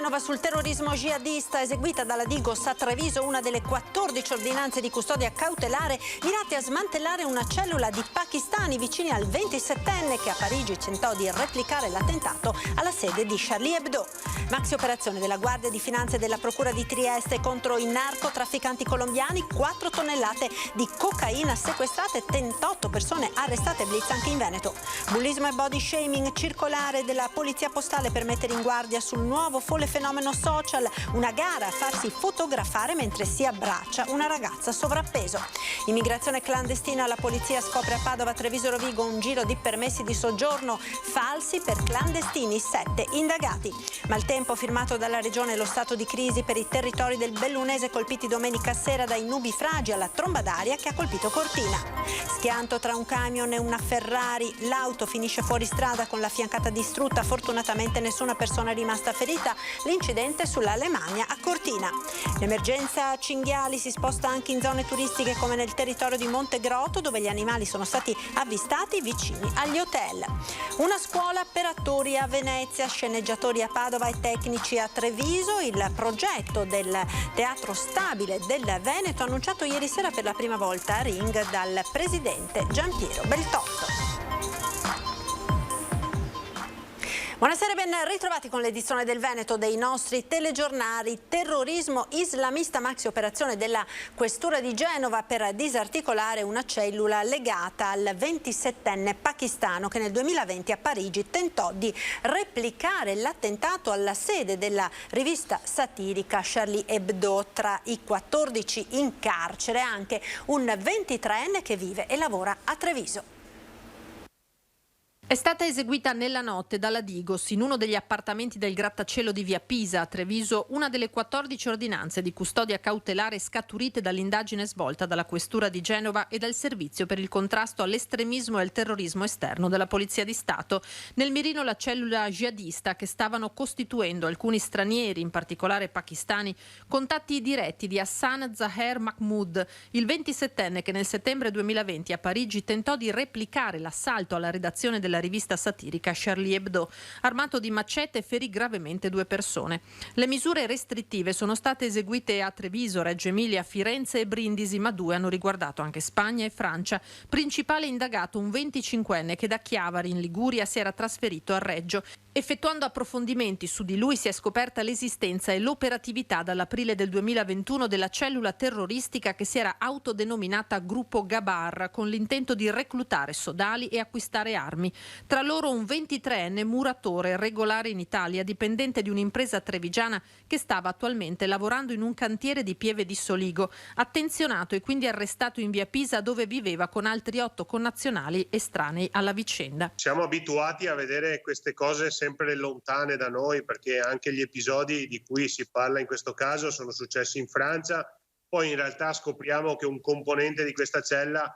Genova sul terrorismo jihadista, eseguita dalla Digos a Treviso una delle 14 ordinanze di custodia cautelare mirate a smantellare una cellula di pakistani vicini al 27enne che a Parigi tentò di replicare l'attentato alla sede di Charlie Hebdo. Maxi operazione della Guardia di Finanza e della Procura di Trieste contro i narcotrafficanti colombiani, 4 tonnellate di cocaina sequestrate, 38 persone arrestate, blitz anche in Veneto. Bullismo e body shaming, circolare della Polizia Postale per mettere in guardia sul nuovo folle fenomeno social, una gara a farsi fotografare mentre si abbraccia una ragazza sovrappeso. Immigrazione clandestina, la polizia scopre a Padova, Treviso e Rovigo un giro di permessi di soggiorno falsi per clandestini, 7 indagati. Maltempo firmato dalla regione, lo stato di crisi per i territori del Bellunese colpiti domenica sera dai nubifragi alla tromba d'aria che ha colpito Cortina. Schianto tra un camion e una Ferrari, l'auto finisce fuori strada con la fiancata distrutta, fortunatamente nessuna persona è rimasta ferita, l'incidente sulla Alemagna a Cortina. L'emergenza cinghiali si sposta anche in zone turistiche come nel territorio di Montegrotto, dove gli animali sono stati avvistati vicini agli hotel. Una scuola per attori a Venezia, sceneggiatori a Padova e tecnici a Treviso. Il progetto del Teatro Stabile del Veneto annunciato ieri sera per la prima volta a Ring dal presidente Giampiero Beltotto. Buonasera e ben ritrovati con l'edizione del Veneto dei nostri telegiornali. Terrorismo islamista, maxi operazione della Questura di Genova per disarticolare una cellula legata al 27enne pakistano che nel 2020 a Parigi tentò di replicare l'attentato alla sede della rivista satirica Charlie Hebdo. Tra i 14 in carcere anche un 23enne che vive e lavora a Treviso. È stata eseguita nella notte dalla Digos in uno degli appartamenti del grattacielo di via Pisa a Treviso una delle 14 ordinanze di custodia cautelare scaturite dall'indagine svolta dalla Questura di Genova e dal Servizio per il contrasto all'estremismo e al terrorismo esterno della Polizia di Stato. Nel mirino la cellula jihadista che stavano costituendo alcuni stranieri, in particolare pakistani, contatti diretti di Hassan Zaher Mahmoud, il 27enne che nel settembre 2020 a Parigi tentò di replicare l'assalto alla redazione della rivista satirica Charlie Hebdo. Armato di macete ferì gravemente 2 persone. Le misure restrittive sono state eseguite a Treviso, Reggio Emilia, Firenze e Brindisi, ma 2 hanno riguardato anche Spagna e Francia. Principale indagato un 25enne che da Chiavari in Liguria si era trasferito a Reggio. Effettuando approfondimenti su di lui si è scoperta l'esistenza e l'operatività dall'aprile del 2021 della cellula terroristica che si era autodenominata Gruppo Gabar con l'intento di reclutare sodali e acquistare armi. Tra loro un 23enne muratore regolare in Italia, dipendente di un'impresa trevigiana che stava attualmente lavorando in un cantiere di Pieve di Soligo, attenzionato e quindi arrestato in via Pisa dove viveva con altri 8 connazionali estranei alla vicenda. Siamo abituati a vedere queste cose sempre lontane da noi perché anche gli episodi di cui si parla in questo caso sono successi in Francia, poi in realtà scopriamo che un componente di questa cella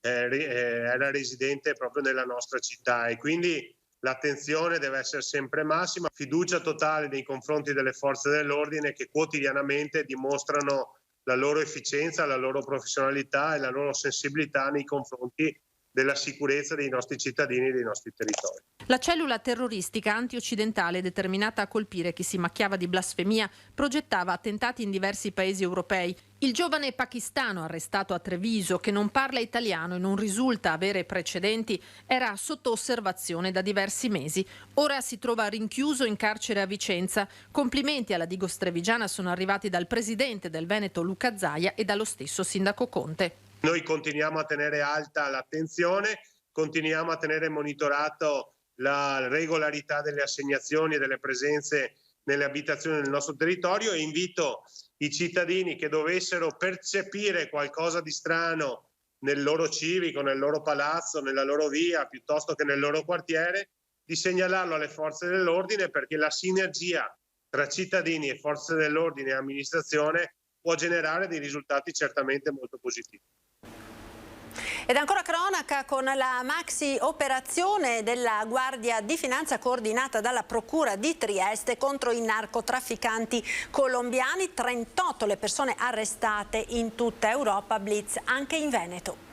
era residente proprio nella nostra città e quindi l'attenzione deve essere sempre massima, fiducia totale nei confronti delle forze dell'ordine che quotidianamente dimostrano la loro efficienza, la loro professionalità e la loro sensibilità nei confronti della sicurezza dei nostri cittadini e dei nostri territori. La cellula terroristica anti-occidentale determinata a colpire chi si macchiava di blasfemia progettava attentati in diversi paesi europei. Il giovane pakistano arrestato a Treviso, che non parla italiano e non risulta avere precedenti, era sotto osservazione da diversi mesi. Ora si trova rinchiuso in carcere a Vicenza. Complimenti alla Digos trevigiana sono arrivati dal presidente del Veneto Luca Zaia e dallo stesso sindaco Conte. Noi continuiamo a tenere alta l'attenzione, continuiamo a tenere monitorato la regolarità delle assegnazioni e delle presenze nelle abitazioni del nostro territorio e invito i cittadini che dovessero percepire qualcosa di strano nel loro civico, nel loro palazzo, nella loro via, piuttosto che nel loro quartiere, di segnalarlo alle forze dell'ordine perché la sinergia tra cittadini e forze dell'ordine e amministrazione può generare dei risultati certamente molto positivi. Ed ancora cronaca con la maxi operazione della Guardia di Finanza coordinata dalla Procura di Trieste contro i narcotrafficanti colombiani, 38 le persone arrestate in tutta Europa, blitz anche in Veneto.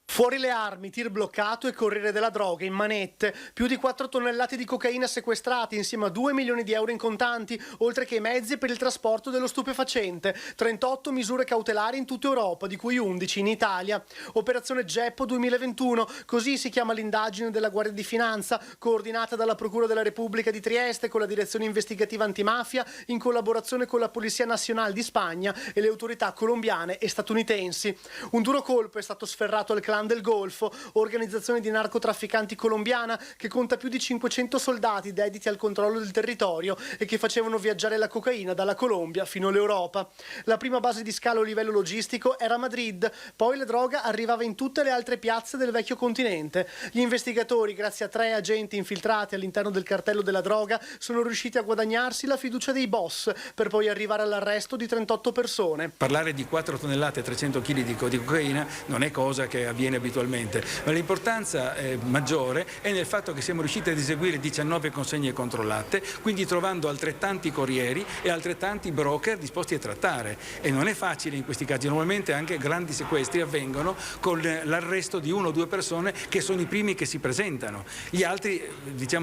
Fuori le armi, tir bloccato e corriere della droga in manette. Più di 4 tonnellate di cocaina sequestrate insieme a 2 milioni di euro in contanti, oltre che i mezzi per il trasporto dello stupefacente. 38 misure cautelari in tutta Europa, di cui 11 in Italia. Operazione Geppo 2021, così si chiama l'indagine della Guardia di Finanza, coordinata dalla Procura della Repubblica di Trieste con la Direzione Investigativa Antimafia, in collaborazione con la Polizia Nazionale di Spagna e le autorità colombiane e statunitensi. Un duro colpo è stato sferrato al clan del Golfo, organizzazione di narcotrafficanti colombiana che conta più di 500 soldati dediti al controllo del territorio e che facevano viaggiare la cocaina dalla Colombia fino all'Europa. La prima base di scalo a livello logistico era Madrid, poi la droga arrivava in tutte le altre piazze del vecchio continente. Gli investigatori, grazie a 3 agenti infiltrati all'interno del cartello della droga, sono riusciti a guadagnarsi la fiducia dei boss per poi arrivare all'arresto di 38 persone. Parlare di 4 tonnellate e 300 kg di cocaina non è cosa che avviene abitualmente, ma l'importanza maggiore è nel fatto che siamo riusciti ad eseguire 19 consegne controllate, quindi trovando altrettanti corrieri e altrettanti broker disposti a trattare, e non è facile in questi casi. Normalmente anche grandi sequestri avvengono con l'arresto di 1 o 2 persone che sono i primi che si presentano, gli altri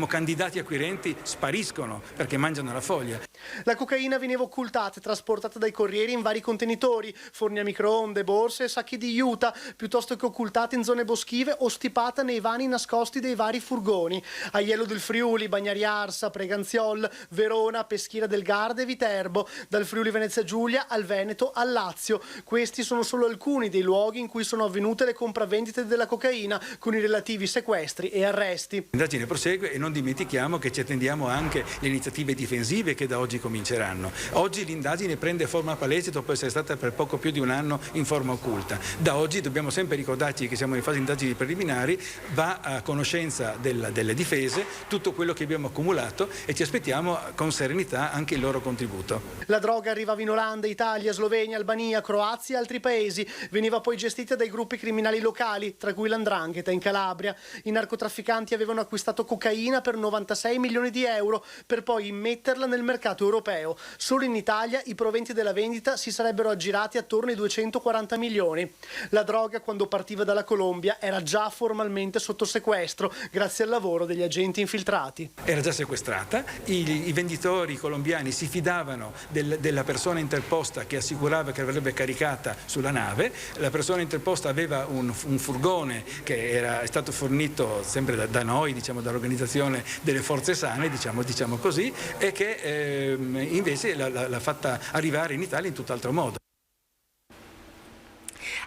candidati acquirenti spariscono perché mangiano la foglia. La cocaina veniva occultata e trasportata dai corrieri in vari contenitori, forni a microonde, borse e sacchi di juta, piuttosto che occultata in zone boschive o stipata nei vani nascosti dei vari furgoni. Aiello del Friuli, Bagnari Arsa, Preganziol, Verona, Peschiera del Garda e Viterbo, dal Friuli Venezia Giulia al Veneto al Lazio. Questi sono solo alcuni dei luoghi in cui sono avvenute le compravendite della cocaina, con i relativi sequestri e arresti. L'indagine prosegue e non dimentichiamo che ci attendiamo anche le iniziative difensive che da oggi cominceranno. Oggi l'indagine prende forma palese dopo essere stata per poco più di un anno in forma occulta. Da oggi dobbiamo sempre ricordarci che siamo in fase di indagini preliminari, va a conoscenza delle difese tutto quello che abbiamo accumulato e ci aspettiamo con serenità anche il loro contributo. La droga arrivava in Olanda, Italia, Slovenia, Albania, Croazia e altri paesi. Veniva poi gestita dai gruppi criminali locali, tra cui l''ndrangheta in Calabria. I narcotrafficanti avevano acquistato cocaina per 96 milioni di euro per poi immetterla nel mercato europeo. Solo in Italia i proventi della vendita si sarebbero aggirati attorno ai 240 milioni. La droga, quando partiva dalla Colombia, era già formalmente sotto sequestro grazie al lavoro degli agenti infiltrati. Era già sequestrata, i venditori colombiani si fidavano della persona interposta che assicurava che l'avrebbe caricata sulla nave. La persona interposta aveva un furgone che è stato fornito sempre da noi, dall'organizzazione delle forze sane, diciamo così, e che invece l'ha fatta arrivare in Italia in tutt'altro modo.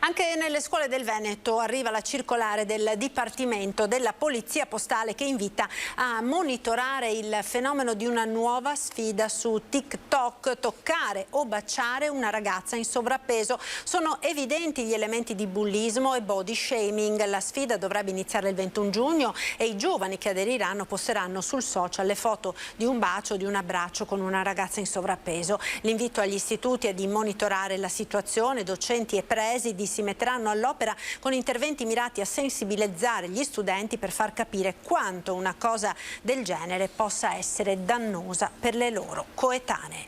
Anche nelle scuole del Veneto arriva la circolare del Dipartimento della Polizia Postale che invita a monitorare il fenomeno di una nuova sfida su TikTok: toccare o baciare una ragazza in sovrappeso. Sono evidenti gli elementi di bullismo e body shaming. La sfida dovrebbe iniziare il 21 giugno e i giovani che aderiranno posteranno sul social le foto di un bacio o di un abbraccio con una ragazza in sovrappeso. L'invito agli istituti è di monitorare la situazione. Docenti e presidi si metteranno all'opera con interventi mirati a sensibilizzare gli studenti per far capire quanto una cosa del genere possa essere dannosa per le loro coetanee.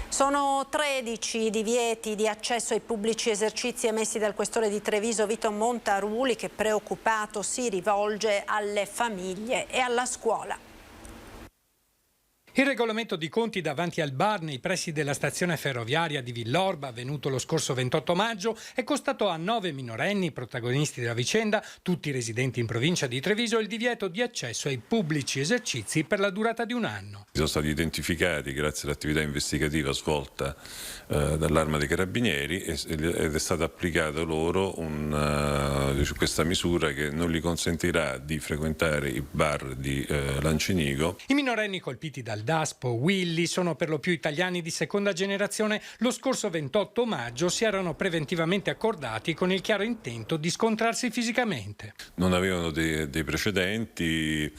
Sono 13 i divieti di accesso ai pubblici esercizi emessi dal questore di Treviso Vito Montaruli, che preoccupato si rivolge alle famiglie e alla scuola. Il regolamento di conti davanti al bar nei pressi della stazione ferroviaria di Villorba, avvenuto lo scorso 28 maggio, è costato a 9 minorenni, protagonisti della vicenda, tutti residenti in provincia di Treviso, il divieto di accesso ai pubblici esercizi per la durata di un anno. Sono stati identificati grazie all'attività investigativa svolta dall'Arma dei Carabinieri ed è stata applicata loro questa misura che non gli consentirà di frequentare i bar di Lancinigo. I minorenni colpiti dal Daspo, Willy, sono per lo più italiani di seconda generazione. Lo scorso 28 maggio si erano preventivamente accordati con il chiaro intento di scontrarsi fisicamente. Non avevano dei precedenti,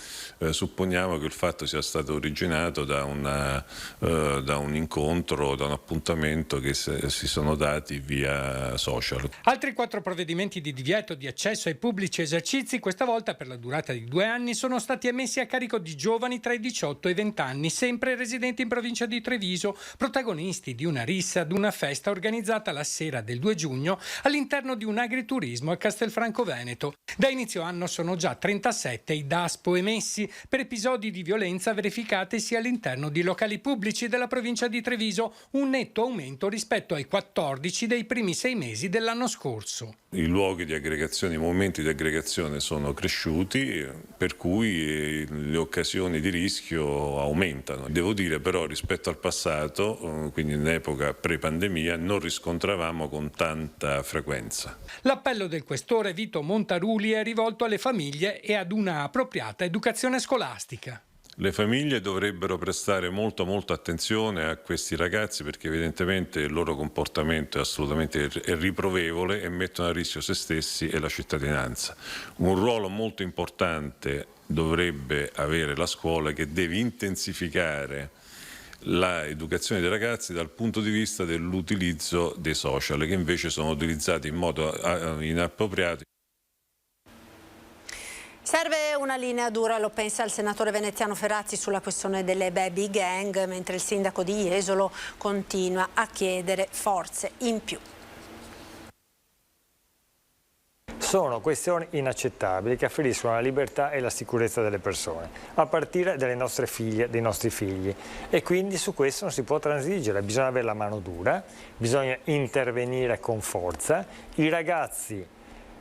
supponiamo che il fatto sia stato originato da un incontro, da un appuntamento che si sono dati via social. Altri 4 provvedimenti di divieto di accesso ai pubblici esercizi, questa volta per la durata di 2 anni, sono stati emessi a carico di giovani tra i 18 e i 20 anni, sempre residenti in provincia di Treviso, protagonisti di una rissa ad una festa organizzata la sera del 2 giugno all'interno di un agriturismo a Castelfranco Veneto. Da inizio anno sono già 37 i DASPO emessi per episodi di violenza verificatisi all'interno di locali pubblici della provincia di Treviso, un netto aumento rispetto ai 14 dei primi 6 mesi dell'anno scorso. I luoghi di aggregazione, i momenti di aggregazione sono cresciuti, per cui le occasioni di rischio aumentano. Devo dire però rispetto al passato, quindi in epoca pre-pandemia, non riscontravamo con tanta frequenza. L'appello del questore Vito Montaruli è rivolto alle famiglie e ad una appropriata educazione scolastica. Le famiglie dovrebbero prestare molta attenzione a questi ragazzi, perché evidentemente il loro comportamento è assolutamente riprovevole e mettono a rischio se stessi e la cittadinanza. Un ruolo molto importante dovrebbe avere la scuola, che deve intensificare l'educazione dei ragazzi dal punto di vista dell'utilizzo dei social, che invece sono utilizzati in modo inappropriato. Serve una linea dura, lo pensa il senatore veneziano Ferrazzi, sulla questione delle baby gang, mentre il sindaco di Jesolo continua a chiedere forze in più. Sono questioni inaccettabili che afferiscono alla libertà e alla sicurezza delle persone, a partire dalle nostre figlie, dei nostri figli, e quindi su questo non si può transigere, bisogna avere la mano dura, bisogna intervenire con forza. I ragazzi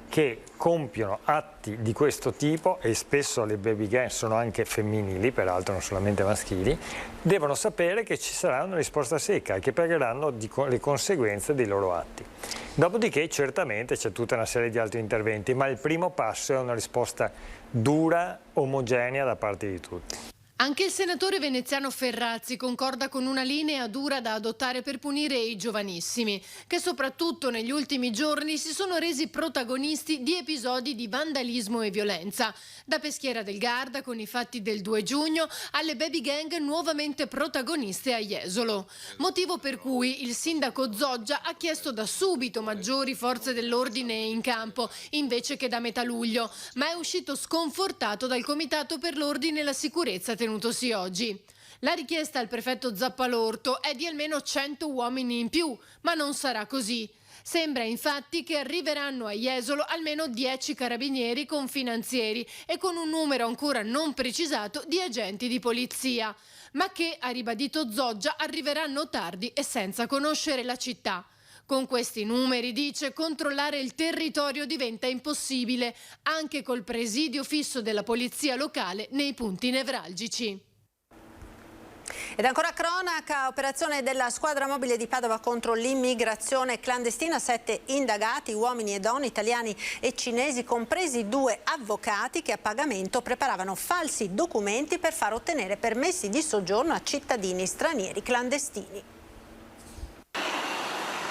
che compiono atti di questo tipo, e spesso le baby gang sono anche femminili, peraltro non solamente maschili, devono sapere che ci sarà una risposta secca e che pagheranno le conseguenze dei loro atti. Dopodiché certamente c'è tutta una serie di altri interventi, ma il primo passo è una risposta dura, omogenea da parte di tutti. Anche il senatore veneziano Ferrazzi concorda con una linea dura da adottare per punire i giovanissimi, che soprattutto negli ultimi giorni si sono resi protagonisti di episodi di vandalismo e violenza, da Peschiera del Garda con i fatti del 2 giugno alle baby gang nuovamente protagoniste a Jesolo. Motivo per cui il sindaco Zoggia ha chiesto da subito maggiori forze dell'ordine in campo, invece che da metà luglio, ma è uscito sconfortato dal Comitato per l'Ordine e la Sicurezza tenutosi oggi. La richiesta al prefetto Zappalorto è di almeno 100 uomini in più, ma non sarà così. Sembra infatti che arriveranno a Jesolo almeno 10 carabinieri con finanzieri e con un numero ancora non precisato di agenti di polizia, ma che, ha ribadito Zoggia, arriveranno tardi e senza conoscere la città. Con questi numeri, dice, controllare il territorio diventa impossibile, anche col presidio fisso della polizia locale nei punti nevralgici. Ed ancora cronaca, operazione della squadra mobile di Padova contro l'immigrazione clandestina, 7 indagati, uomini e donne, italiani e cinesi, compresi 2 avvocati che a pagamento preparavano falsi documenti per far ottenere permessi di soggiorno a cittadini stranieri clandestini.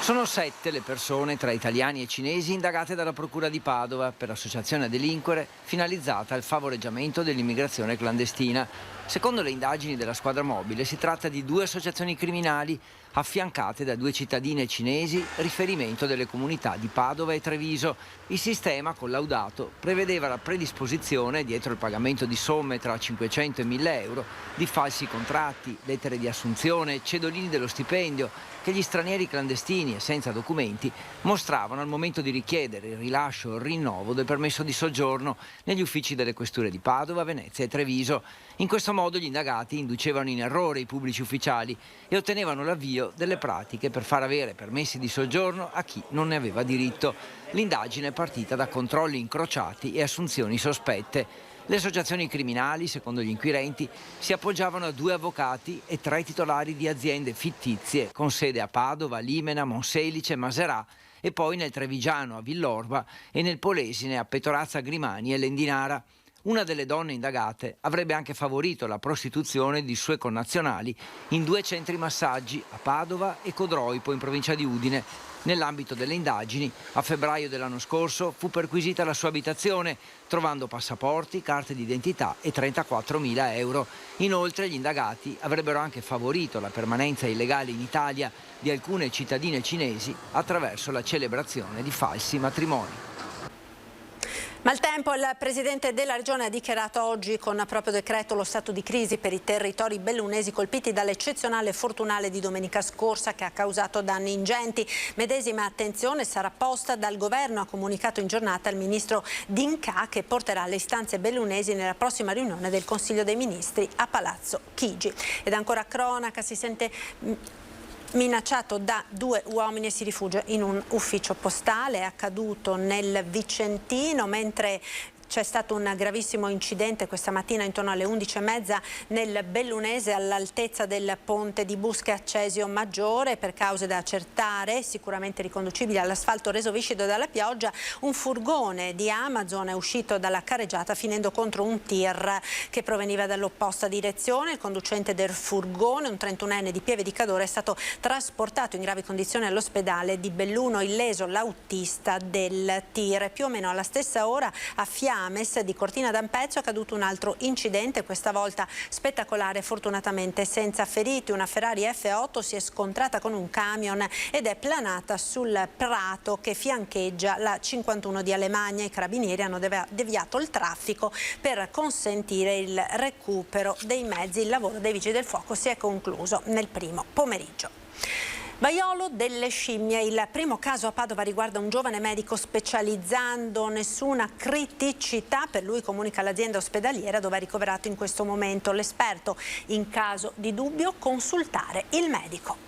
Sono 7 le persone tra italiani e cinesi indagate dalla Procura di Padova per associazione a delinquere finalizzata al favoreggiamento dell'immigrazione clandestina. Secondo le indagini della squadra mobile si tratta di 2 associazioni criminali affiancate da 2 cittadine cinesi, riferimento delle comunità di Padova e Treviso. Il sistema, collaudato, prevedeva la predisposizione, dietro il pagamento di somme tra 500 e 1000 euro, di falsi contratti, lettere di assunzione, cedolini dello stipendio, che gli stranieri clandestini e senza documenti mostravano al momento di richiedere il rilascio o il rinnovo del permesso di soggiorno negli uffici delle questure di Padova, Venezia e Treviso. In questo modo gli indagati inducevano in errore i pubblici ufficiali e ottenevano l'avvio delle pratiche per far avere permessi di soggiorno a chi non ne aveva diritto. L'indagine è partita da controlli incrociati e assunzioni sospette. Le associazioni criminali, secondo gli inquirenti, si appoggiavano a 2 avvocati e 3 titolari di aziende fittizie con sede a Padova, Limena, Monselice, Maserà e poi nel Trevigiano a Villorba e nel Polesine a Petorazza, Grimani e Lendinara. Una delle donne indagate avrebbe anche favorito la prostituzione di suoi connazionali in 2 centri massaggi a Padova e Codroipo in provincia di Udine. Nell'ambito delle indagini, a febbraio dell'anno scorso fu perquisita la sua abitazione, trovando passaporti, carte d'identità e 34.000 euro. Inoltre gli indagati avrebbero anche favorito la permanenza illegale in Italia di alcune cittadine cinesi attraverso la celebrazione di falsi matrimoni. Maltempo, il presidente della regione ha dichiarato oggi con proprio decreto lo stato di crisi per i territori bellunesi colpiti dall'eccezionale fortunale di domenica scorsa che ha causato danni ingenti. Medesima attenzione sarà posta dal governo, ha comunicato in giornata il ministro D'Incà, che porterà le istanze bellunesi nella prossima riunione del Consiglio dei Ministri a Palazzo Chigi. Ed ancora cronaca, si sente minacciato da 2 uomini e si rifugia in un ufficio postale. È accaduto nel Vicentino mentre c'è stato un gravissimo incidente questa mattina intorno alle 11:30 nel Bellunese all'altezza del ponte di Busche Accesio Maggiore. Per cause da accertare, sicuramente riconducibili all'asfalto reso viscido dalla pioggia, un furgone di Amazon è uscito dalla carreggiata finendo contro un tir che proveniva dall'opposta direzione. Il conducente del furgone, un 31enne di Pieve di Cadore, è stato trasportato in gravi condizioni all'ospedale di Belluno, illeso l'autista del tir. Più o meno alla stessa ora a Fiames di Cortina d'Ampezzo è accaduto un altro incidente, questa volta spettacolare, fortunatamente senza feriti. Una Ferrari F8 si è scontrata con un camion ed è planata sul prato che fiancheggia la 51 di Alemagna. I carabinieri hanno deviato il traffico per consentire il recupero dei mezzi. Il lavoro dei vigili del fuoco si è concluso nel primo pomeriggio. Vaiolo delle scimmie, il primo caso a Padova riguarda un giovane medico specializzando, nessuna criticità per lui, comunica l'azienda ospedaliera dove è ricoverato in questo momento. L'esperto, in caso di dubbio, consultare il medico.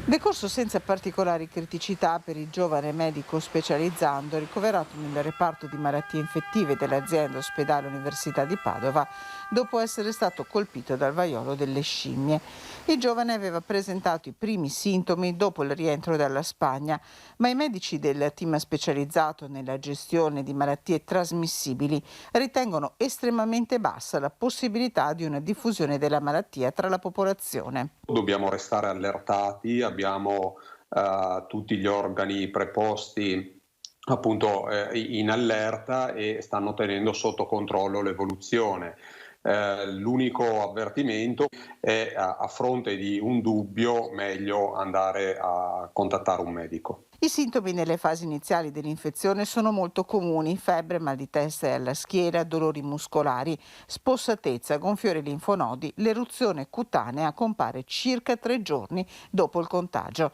Decorso senza particolari criticità per il giovane medico specializzando ricoverato nel reparto di malattie infettive dell'azienda ospedale Università di Padova dopo essere stato colpito dal vaiolo delle scimmie. Il giovane aveva presentato i primi sintomi dopo il rientro dalla Spagna, ma i medici del team specializzato nella gestione di malattie trasmissibili ritengono estremamente bassa la possibilità di una diffusione della malattia tra la popolazione. Dobbiamo restare allertati, abbiamo tutti gli organi preposti appunto in allerta e stanno tenendo sotto controllo l'evoluzione. L'unico avvertimento è a fronte di un dubbio meglio andare a contattare un medico. I sintomi nelle fasi iniziali dell'infezione sono molto comuni: febbre, mal di testa alla schiena, dolori muscolari, spossatezza, gonfiore linfonodi. L'eruzione cutanea compare circa 3 giorni dopo il contagio.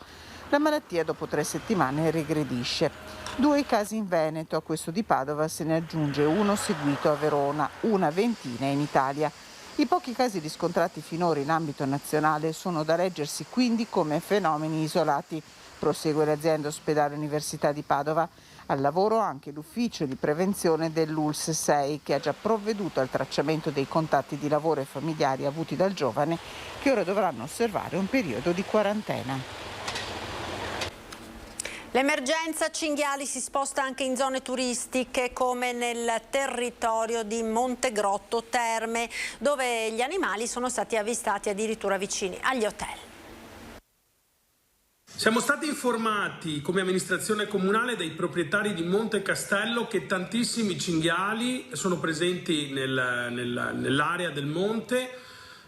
La malattia dopo 3 settimane regredisce. 2 i casi in Veneto, a questo di Padova se ne aggiunge uno seguito a Verona, una ventina in Italia. I pochi casi riscontrati finora in ambito nazionale sono da leggersi quindi come fenomeni isolati. Prosegue l'azienda ospedale Università di Padova. Al lavoro anche l'ufficio di prevenzione dell'ULSS 6 che ha già provveduto al tracciamento dei contatti di lavoro e familiari avuti dal giovane, che ora dovranno osservare un periodo di quarantena. L'emergenza cinghiali si sposta anche in zone turistiche come nel territorio di Montegrotto Terme, dove gli animali sono stati avvistati addirittura vicini agli hotel. Siamo stati informati come amministrazione comunale dai proprietari di Monte Castello che tantissimi cinghiali sono presenti nell'area del monte,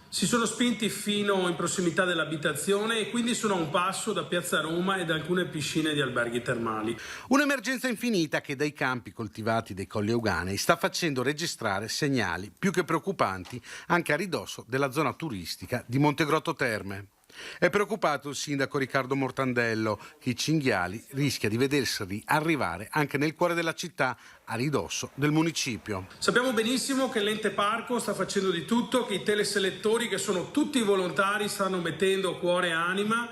si sono spinti fino in prossimità dell'abitazione e quindi sono a un passo da Piazza Roma e da alcune piscine di alberghi termali. Un'emergenza infinita che dai campi coltivati dei Colli Euganei sta facendo registrare segnali più che preoccupanti anche a ridosso della zona turistica di Montegrotto Terme. È preoccupato il sindaco Riccardo Mortandello che i cinghiali rischia di vederseli arrivare anche nel cuore della città, a ridosso del municipio. Sappiamo benissimo che l'ente parco sta facendo di tutto, che i teleselettori, che sono tutti volontari, stanno mettendo cuore e anima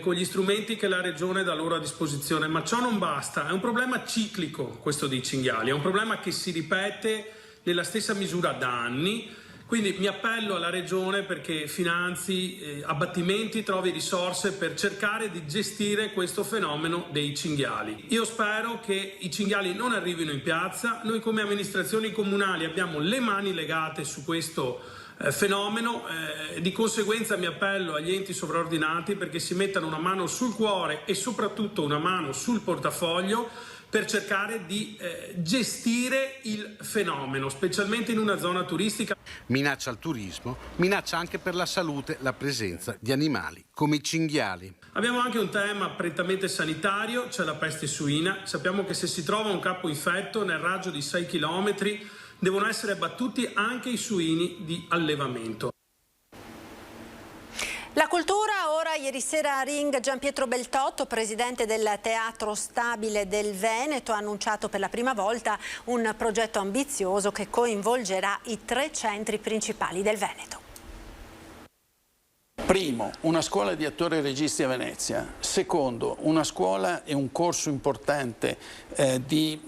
con gli strumenti che la regione dà loro a disposizione, ma ciò non basta. È un problema ciclico questo dei cinghiali, è un problema che si ripete nella stessa misura da anni. Quindi mi appello alla Regione perché finanzi abbattimenti, trovi risorse per cercare di gestire questo fenomeno dei cinghiali. Io spero che i cinghiali non arrivino in piazza. Noi come amministrazioni comunali abbiamo le mani legate su questo fenomeno, di conseguenza mi appello agli enti sovraordinati perché si mettano una mano sul cuore e soprattutto una mano sul portafoglio per cercare di gestire il fenomeno, specialmente in una zona turistica. Minaccia al turismo, minaccia anche per la salute la presenza di animali come i cinghiali. Abbiamo anche un tema prettamente sanitario, c'è la peste suina. Sappiamo che se si trova un capo infetto nel raggio di 6 km devono essere abbattuti anche i suini di allevamento. La cultura, ora ieri sera a Ring Gianpietro Beltotto, presidente del Teatro Stabile del Veneto, ha annunciato per la prima volta un progetto ambizioso che coinvolgerà i 3 centri principali del Veneto. Primo, una scuola di attori e registi a Venezia. Secondo, una scuola e un corso importante di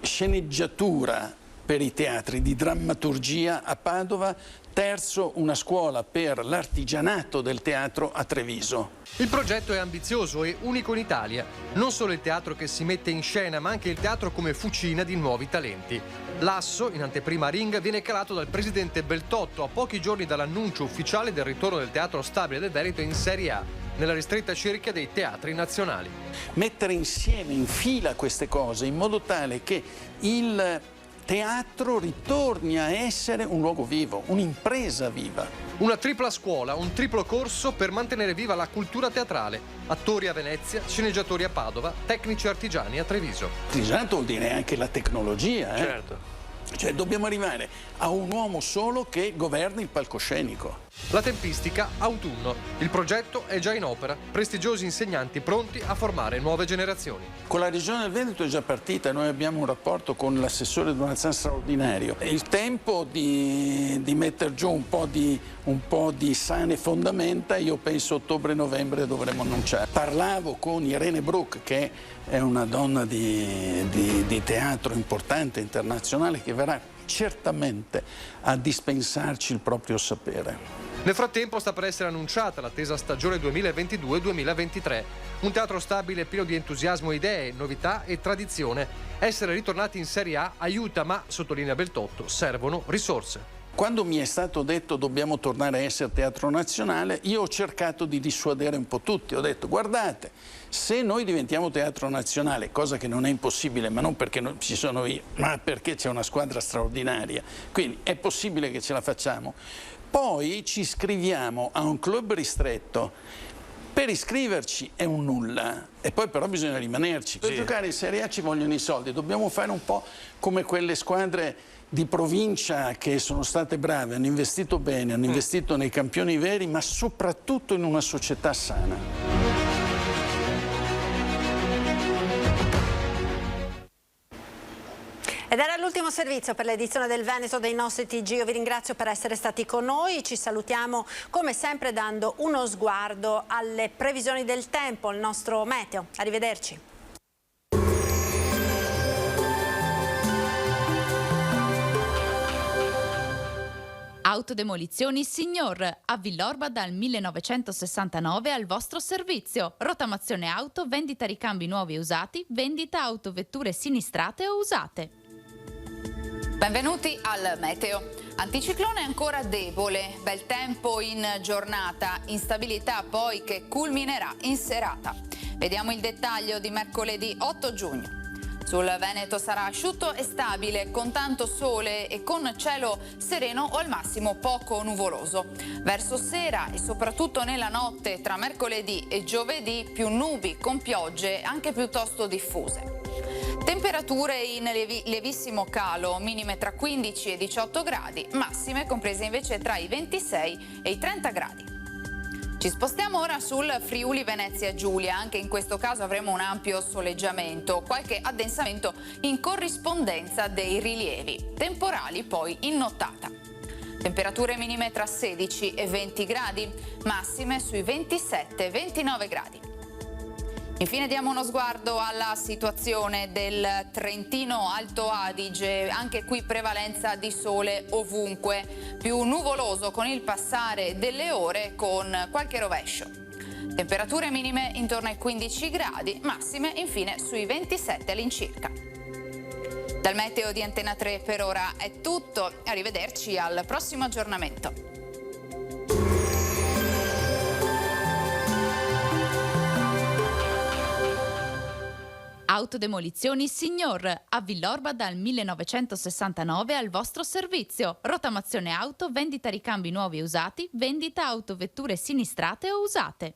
sceneggiatura per i teatri, di drammaturgia a Padova. Terzo, una scuola per l'artigianato del teatro a Treviso. Il progetto è ambizioso e unico in Italia. Non solo il teatro che si mette in scena, ma anche il teatro come fucina di nuovi talenti. L'asso, in anteprima Ring, viene calato dal presidente Beltotto a pochi giorni dall'annuncio ufficiale del ritorno del Teatro Stabile del Veneto in Serie A, nella ristretta cerchia dei teatri nazionali. Mettere insieme, in fila queste cose, in modo tale che il teatro ritorni a essere un luogo vivo, un'impresa viva. Una tripla scuola, un triplo corso per mantenere viva la cultura teatrale. Attori a Venezia, sceneggiatori a Padova, tecnici artigiani a Treviso. Artigianato vuol dire anche la tecnologia. Certo. Cioè dobbiamo arrivare a un uomo solo che governi il palcoscenico. La tempistica autunno. Il progetto è già in opera. Prestigiosi insegnanti pronti a formare nuove generazioni. Con la Regione del Veneto è già partita, noi abbiamo un rapporto con l'assessore Donazan straordinario. È il tempo di mettere giù un po' di sane fondamenta, io penso ottobre-novembre dovremo annunciare. Parlavo con Irene Bruck, che è una donna di teatro importante, internazionale, che verrà certamente a dispensarci il proprio sapere. Nel frattempo sta per essere annunciata l'attesa stagione 2022-2023. Un teatro stabile pieno di entusiasmo, idee, novità e tradizione. Essere ritornati in Serie A aiuta, ma, sottolinea Beltotto, servono risorse. Quando mi è stato detto dobbiamo tornare a essere teatro nazionale, io ho cercato di dissuadere un po' tutti. Ho detto guardate, se noi diventiamo teatro nazionale, cosa che non è impossibile, ma non perché non ci sono io, ma perché c'è una squadra straordinaria, quindi è possibile che ce la facciamo, poi ci iscriviamo a un club ristretto. Per iscriverci è un nulla e poi però bisogna rimanerci. Per giocare in Serie A ci vogliono i soldi, dobbiamo fare un po' come quelle squadre di provincia che sono state brave, hanno investito bene, hanno investito nei campioni veri, ma soprattutto in una società sana. Ed era l'ultimo servizio per l'edizione del Veneto dei nostri TG. Io vi ringrazio per essere stati con noi. Ci salutiamo come sempre dando uno sguardo alle previsioni del tempo, il nostro meteo. Arrivederci. Autodemolizioni Signor, a Villorba dal 1969 al vostro servizio. Rottamazione auto, vendita ricambi nuovi e usati, vendita autovetture sinistrate o usate. Benvenuti al meteo. Anticiclone ancora debole, bel tempo in giornata, instabilità poi che culminerà in serata. Vediamo il dettaglio di mercoledì 8 giugno. Sul Veneto sarà asciutto e stabile, con tanto sole e con cielo sereno o al massimo poco nuvoloso. Verso sera e soprattutto nella notte tra mercoledì e giovedì più nubi con piogge anche piuttosto diffuse. Temperature in lievissimo calo, minime tra 15 e 18 gradi, massime comprese invece tra i 26 e i 30 gradi. Ci spostiamo ora sul Friuli Venezia Giulia, anche in questo caso avremo un ampio soleggiamento, qualche addensamento in corrispondenza dei rilievi, temporali poi in nottata. Temperature minime tra 16 e 20 gradi, massime sui 27-29 gradi. Infine diamo uno sguardo alla situazione del Trentino Alto Adige, anche qui prevalenza di sole ovunque, più nuvoloso con il passare delle ore con qualche rovescio. Temperature minime intorno ai 15 gradi, massime infine sui 27 all'incirca. Dal meteo di Antena 3 per ora è tutto, arrivederci al prossimo aggiornamento. Autodemolizioni Signor, a Villorba dal 1969 al vostro servizio. Rottamazione auto, vendita ricambi nuovi e usati, vendita autovetture sinistrate o usate.